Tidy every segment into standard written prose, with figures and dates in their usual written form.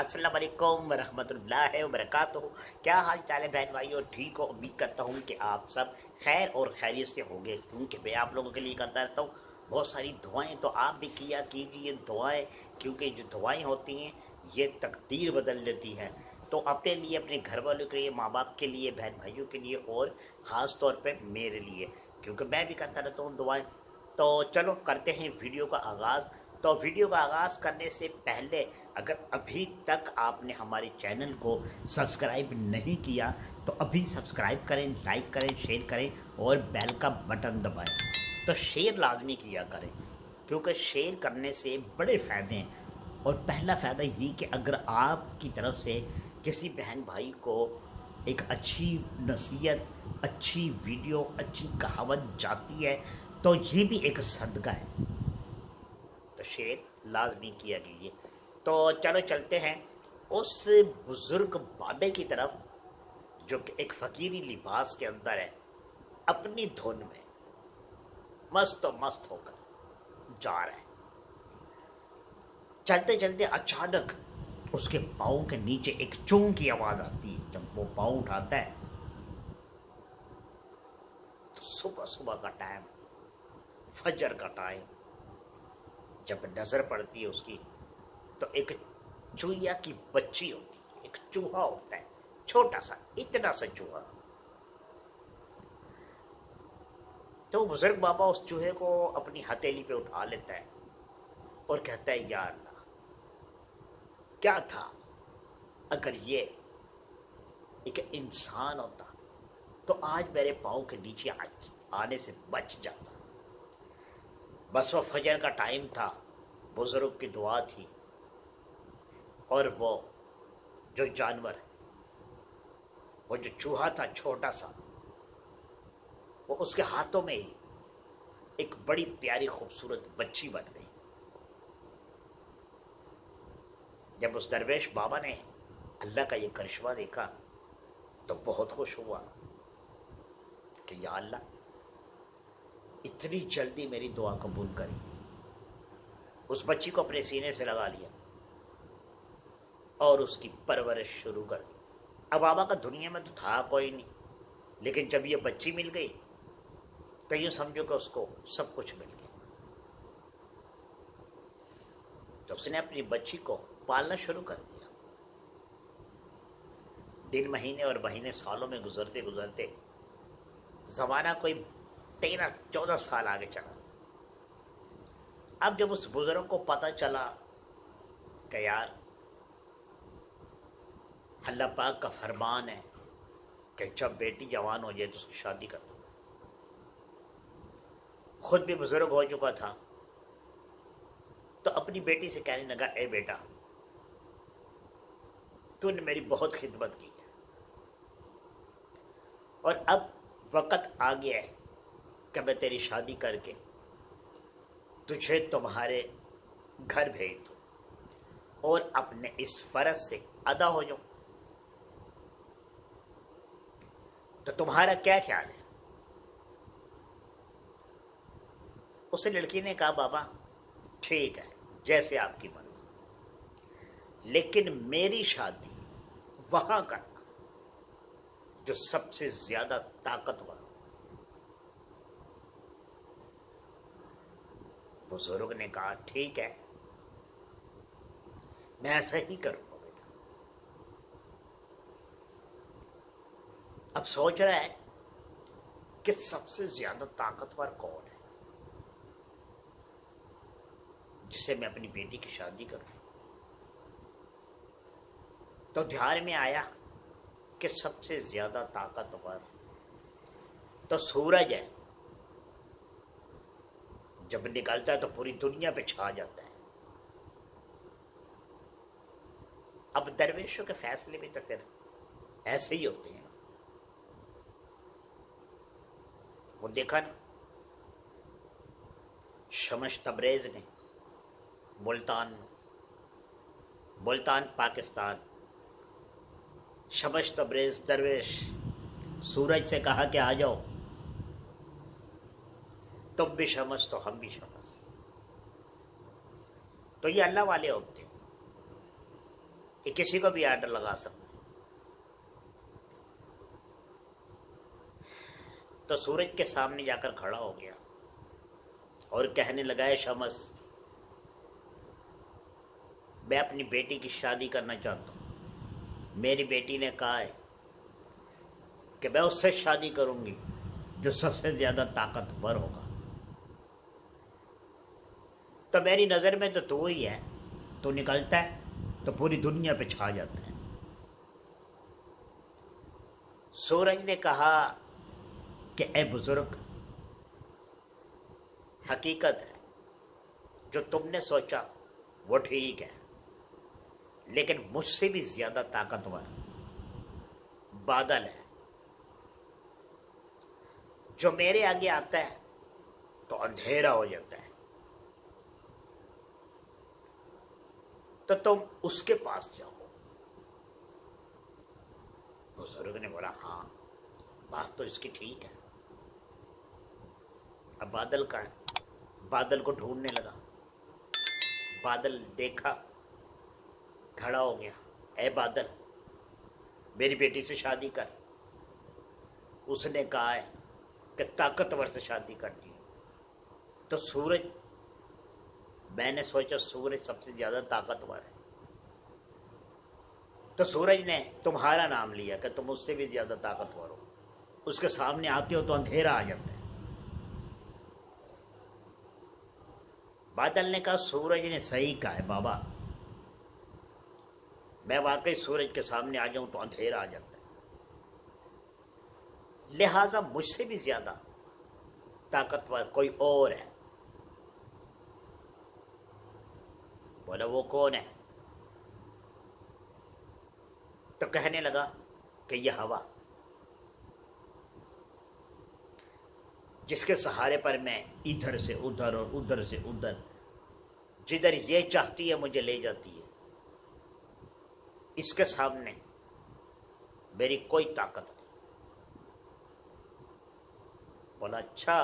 अस्सलाम वालेकुम वरहमतुल्लाहि वबरकातुहू। क्या हाल चाल है बहन भाइयों? ठीक हो? उम्मीद करता हूँ कि आप सब खैर और खैरियत से होंगे, क्योंकि मैं आप लोगों के लिए करता रहता हूँ बहुत सारी दुआएं। तो आप भी किया कीजिए दुआएं, क्योंकि जो दुआएं होती हैं ये तकदीर बदल देती हैं। तो अपने लिए, अपने घर वालों के लिए, माँ बाप के लिए, बहन भाइयों के लिए और ख़ास तौर पे मेरे लिए, क्योंकि मैं भी करता रहता हूँ दुआएं। तो चलो करते हैं वीडियो का आगाज़। तो वीडियो का आगाज़ करने से पहले, अगर अभी तक आपने हमारे चैनल को सब्सक्राइब नहीं किया तो अभी सब्सक्राइब करें, लाइक करें, शेयर करें और बेल का बटन दबाएं। तो शेयर लाजमी किया करें, क्योंकि शेयर करने से बड़े फ़ायदे हैं। और पहला फ़ायदा ये कि अगर आपकी तरफ से किसी बहन भाई को एक अच्छी नसीहत, अच्छी वीडियो, अच्छी कहावत जाती है तो ये भी एक सदका है। तो शेयर लाजमी किया कीजिए। तो चलो चलते हैं उस बुजुर्ग बाबे की तरफ, जो कि एक फकीरी लिबास के अंदर है, अपनी धुन में मस्त मस्त होकर जा रहा है। चलते चलते अचानक उसके पाँव के नीचे एक चों की आवाज आती है। जब वो पाँव उठाता है तो सुबह सुबह का टाइम, फजर का टाइम, जब नजर पड़ती है उसकी तो एक चूहिया की बच्ची होती है, एक चूहा होता है, छोटा सा, इतना सा चूहा। तो बुजुर्ग बाबा उस चूहे को अपनी हथेली पे उठा लेता है और कहता है, या अल्लाह, क्या था अगर ये एक इंसान होता तो आज मेरे पाँव के नीचे आने से बच जाता। बस वो फजर का टाइम था, बुजुर्ग की दुआ थी, और वो जो जानवर, वो जो चूहा था छोटा सा, वो उसके हाथों में ही एक बड़ी प्यारी खूबसूरत बच्ची बन गई। जब उस दरवेश बाबा ने अल्लाह का ये करिश्मा देखा तो बहुत खुश हुआ कि या अल्लाह, इतनी जल्दी मेरी दुआ कबूल करी। उस बच्ची को अपने सीने से लगा लिया और उसकी परवरिश शुरू कर दी। अब बाबा का दुनिया में तो था कोई नहीं, लेकिन जब ये बच्ची मिल गई तो यूँ समझो कि उसको सब कुछ मिल गया। तो उसने अपनी बच्ची को पालना शुरू कर दिया। दिन महीने और महीने सालों में गुजरते गुजरते जमाना कोई 13-14 साल आगे चला। अब जब उस बुजुर्ग को पता चला कि यार अल्लाह पाक का फरमान है कि जब बेटी जवान हो जाए तो उसकी शादी कर दो। खुद भी बुजुर्ग हो चुका था, तो अपनी बेटी से कहने लगा, ए बेटा, तूने मेरी बहुत खिदमत की है और अब वक्त आ गया है कि मैं तेरी शादी करके तुझे तुम्हारे घर भेज दूं और अपने इस फर्ज से अदा हो जाऊं। तो तुम्हारा क्या ख्याल है? उसे लड़की ने कहा, बाबा ठीक है, जैसे आपकी मर्जी, लेकिन मेरी शादी वहां करना जो सबसे ज्यादा ताकतवर। बुजुर्ग ने कहा, ठीक है, मैं ऐसा ही करूंगा बेटा। अब सोच रहा है कि सबसे ज्यादा ताकतवर कौन है जिसे मैं अपनी बेटी की शादी करूं। तो ध्यान में आया कि सबसे ज्यादा ताकतवर तो सूरज है। जब निकलता है तो पूरी दुनिया पे छा जाता है। अब दरवेशों के फैसले भी तो फिर ऐसे ही होते हैं। वो देखा ना, शमस तबरेज ने मुल्तान पाकिस्तान, शमस तबरेज दरवेश सूरज से कहा कि आ जाओ, तुम भी शमस तो हम भी शमस। तो ये अल्लाह वाले होते हैं। ये किसी को भी आर्डर लगा सकते। तो सूरज के सामने जाकर खड़ा हो गया और कहने लगा है शमस, मैं अपनी बेटी की शादी करना चाहता हूँ। मेरी बेटी ने कहा है कि मैं उससे शादी करूंगी जो सबसे ज्यादा ताकतवर होगा। तो मेरी नजर में तो तू ही है, तू निकलता है तो पूरी दुनिया पे छा जाता है। सूरज ने कहा कि ए बुजुर्ग, हकीकत है जो तुमने सोचा वो ठीक है, लेकिन मुझसे भी ज्यादा ताकतवर बादल है। जो मेरे आगे आता है तो अंधेरा हो जाता है, तो तुम उसके पास जाओ। बुजुर्ग ने बोला हाँ, बात तो इसकी ठीक है। अब बादल का है, बादल को ढूंढने लगा। बादल देखा, खड़ा हो गया। ए बादल, मेरी बेटी से शादी कर। उसने कहा है कि ताकतवर से शादी करनी है। तो सूरज, मैंने सोचा सूरज सबसे ज्यादा ताकतवर है, तो सूरज ने तुम्हारा नाम लिया कि तुम उससे भी ज्यादा ताकतवर हो। उसके सामने आते हो तो अंधेरा आ जाता है। बादल ने कहा सूरज ने सही कहा है बाबा, मैं वाकई सूरज के सामने आ जाऊं तो अंधेरा आ जाता है, लिहाजा मुझसे भी ज्यादा ताकतवर कोई और है। बोला वो कौन है? तो कहने लगा कि यह हवा, जिसके सहारे पर मैं इधर से उधर और उधर से उधर, जिधर ये चाहती है मुझे ले जाती है। इसके सामने मेरी कोई ताकत नहीं। बोला अच्छा।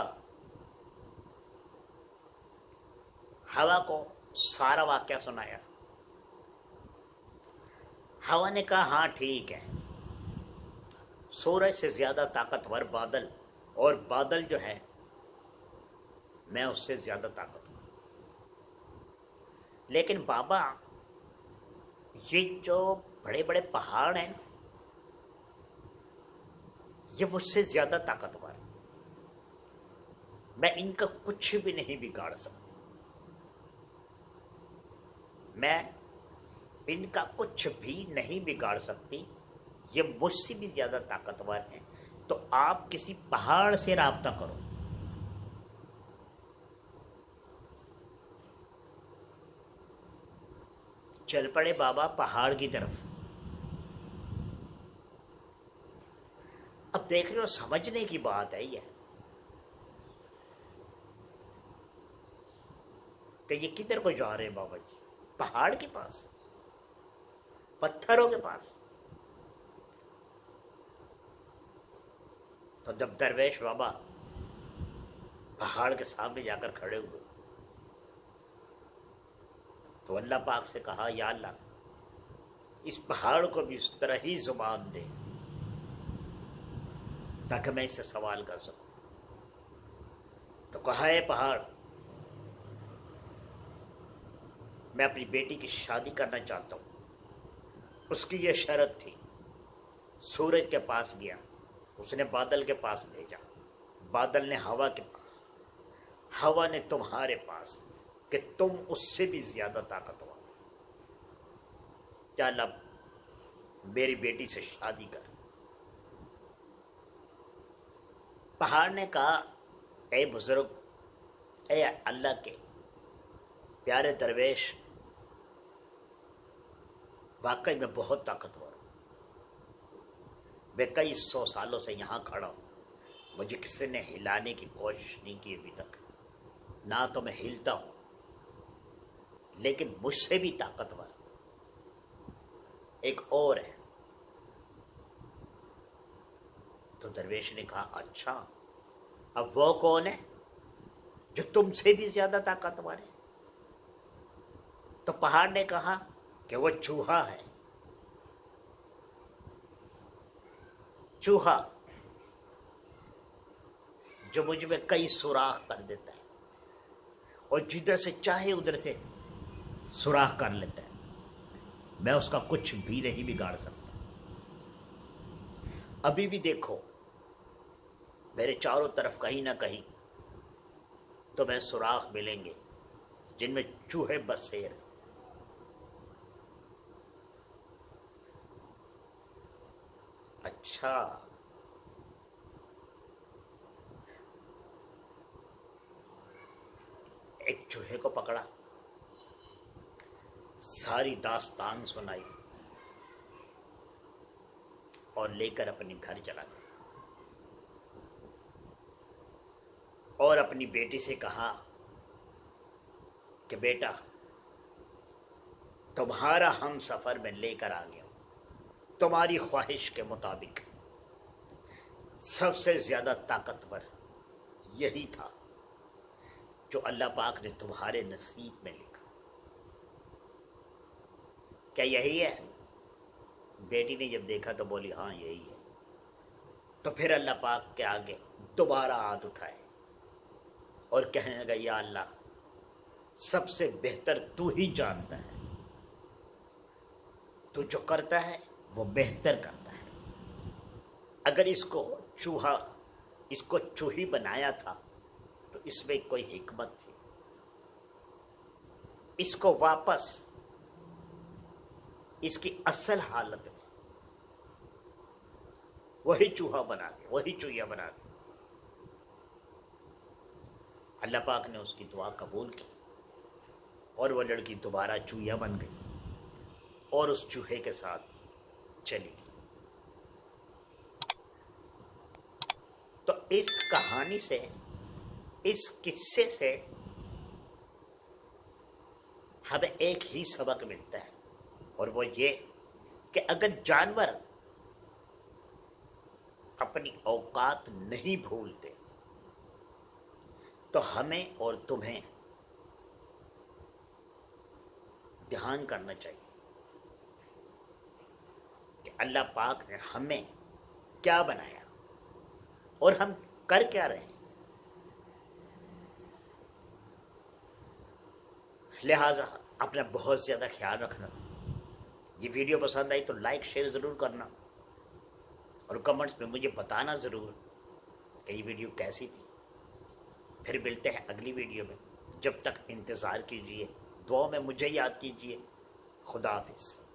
हवा को सारा वाक्या सुनाया। हवा ने कहा हाँ ठीक है, सूरज से ज्यादा ताकतवर बादल, और बादल जो है मैं उससे ज्यादा ताकतवर। लेकिन बाबा, ये जो बड़े बड़े पहाड़ हैं ये मुझसे ज्यादा ताकतवर है, मैं इनका कुछ भी नहीं बिगाड़ सकती। मैं इनका कुछ भी नहीं बिगाड़ सकती, ये मुझसे भी ज्यादा ताकतवर हैं। तो आप किसी पहाड़ से राब्ता करो। चल पड़े बाबा पहाड़ की तरफ। अब देख रहे हो, समझने की बात है ये कि ये किधर को जा रहे हैं बाबा जी? पहाड़ के पास, पत्थरों के पास। तो जब दरवेश बाबा पहाड़ के सामने जाकर खड़े हुए तो अल्लाह पाक से कहा, या अल्लाह, इस पहाड़ को भी इस तरह ही जुबान दे ताकि मैं इससे सवाल कर सकूं। तो कहा है पहाड़, मैं अपनी बेटी की शादी करना चाहता हूं। उसकी यह शर्त थी। सूरज के पास गया, उसने बादल के पास भेजा, बादल ने हवा के पास, हवा ने तुम्हारे पास, कि तुम उससे भी ज्यादा ताकतवर। क्या लब मेरी बेटी से शादी कर। पहाड़ ने कहा, ए बुजुर्ग, ए अल्लाह के प्यारे दरवेश, वाकई में बहुत ताकतवर हूं। मैं कई 100 सालों से यहां खड़ा हूं, मुझे किसी ने हिलाने की कोशिश नहीं की अभी तक, ना तो मैं हिलता हूं, लेकिन मुझसे भी ताकतवर एक और है। तो दरवेश ने कहा, अच्छा, अब वो कौन है जो तुमसे भी ज्यादा ताकतवर है? तो पहाड़ ने कहा कि वो चूहा है चूहा जो मुझ में कई सुराख कर देता है और जिधर से चाहे उधर से सुराख कर लेता है, मैं उसका कुछ भी नहीं बिगाड़ सकता। अभी भी देखो मेरे चारों तरफ कहीं ना कहीं तो मैं सुराख मिलेंगे जिनमें चूहे बसेर। अच्छा, एक चूहे को पकड़ा, सारी दास्तान सुनाई और लेकर अपने घर चला गया और अपनी बेटी से कहा कि बेटा, तुम्हारा हम सफर में लेकर आ गया, तुम्हारी ख्वाहिश के मुताबिक। सबसे ज्यादा ताकतवर यही था जो अल्लाह पाक ने तुम्हारे नसीब में लिखा। क्या यही है? बेटी ने जब देखा तो बोली हाँ यही है। तो फिर अल्लाह पाक के आगे दोबारा हाथ उठाए और कहने लगा, या अल्लाह, सबसे बेहतर तू ही जानता है, तू जो करता है वो बेहतर करता है। अगर इसको चूही बनाया था तो इसमें कोई हिकमत थी। इसको वापस इसकी असल हालत में वही चूहा बना दे, वही चूहिया बना दे। अल्लाह पाक ने उसकी दुआ कबूल की और वो लड़की दोबारा चूहिया बन गई और उस चूहे के साथ चली गई। तो इस कहानी से, इस किस्से से हमें एक ही सबक मिलता है और वो ये कि अगर जानवर अपनी औकात नहीं भूलते तो हमें और तुम्हें ध्यान करना चाहिए कि अल्लाह पाक ने हमें क्या बनाया और हम कर क्या रहे हैं। लिहाजा अपना बहुत ज्यादा ख्याल रखना। ये वीडियो पसंद आई तो लाइक शेयर जरूर करना और कमेंट्स में मुझे बताना जरूर कि ये वीडियो कैसी थी। फिर मिलते हैं अगली वीडियो में। जब तक इंतज़ार कीजिए, दुआ में मुझे याद कीजिए। खुदा हाफिज़।